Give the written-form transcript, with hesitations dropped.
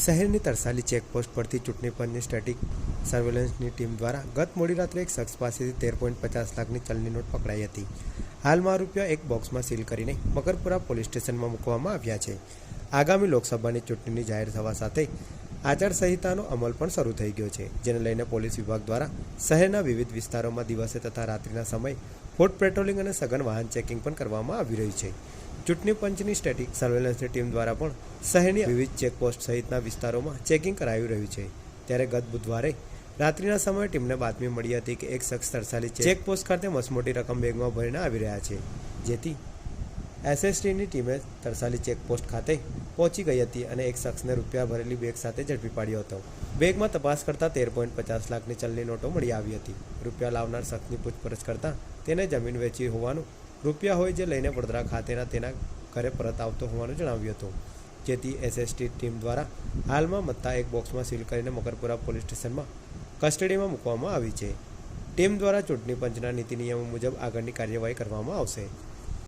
શહેરની તરસાલી ચેકપોસ્ટ પરથી ચૂંટણી પંચની સ્ટેટિક સર્વેલન્સની ટીમ દ્વારા ગત મોડી રાત્રે એક શખ્સ પાસેથી 13.50 લાખની ચલણી નોટ પકડાઈ હતી. હાલમાં રૂપિયા એક બોક્સમાં સીલ કરીને મકરપુરા પોલીસ સ્ટેશનમાં મૂકવામાં આવ્યા છે. આગામી લોકસભાની ચૂંટણીની જાહેર થવા સાથે આચારસંહિતાનો અમલ પણ શરૂ થઈ ગયો છે, જેને લઈને પોલીસ વિભાગ દ્વારા શહેરના વિવિધ વિસ્તારોમાં દિવસે તથા રાત્રિના સમયે ફૂટ પેટ્રોલિંગ અને સઘન વાહન ચેકિંગ પણ કરવામાં આવી રહ્યું છે. ચૂંટણી પંચની સ્ટેટિક સર્વેલન્સની ટીમ દ્વારા પણ શહેરની વિવિધ ચેકપોસ્ટ સહિતના વિસ્તારોમાં ચેકિંગ કરાવી રહ્યું છે. ત્યારે ગત બુધવારે રાત્રિના સમયે ટીમને બાતમી મળી હતી કે એક શખ્સ તરસાલી ચેકપોસ્ટ ખાતે મસમોટી રકમ બેગમાં ભરીને આવી રહ્યા છે, જેથી એસએસટીની ટીમે તરસાલી ચેકપોસ્ટ ખાતે પહોંચી ગઈ હતી અને એક શખ્સને રૂપિયા ભરેલી બેગ સાથે ઝડપી પાડ્યો હતો. બેગમાં તપાસ કરતા 13.50 લાખની ચલણી નોટો મળી આવી હતી. રૂપિયા લાવનાર શખ્સની પૂછપરછ કરતા તેને જમીન વેચી હોવાનું, રૂપિયા હોય જે લઈને વડોદરા ખાતેના તેના ઘરે પરત આવતો હોવાનું જણાવ્યું હતું, જેથી એસએસટી ટીમ દ્વારા હાલમાં મત્તા એક બોક્સમાં સીલ કરીને મકરપુરા પોલીસ સ્ટેશનમાં કસ્ટડીમાં મૂકવામાં આવી છે. ટીમ દ્વારા ચૂંટણી પંચના નીતિ નિયમો મુજબ આગળની કાર્યવાહી કરવામાં આવશે.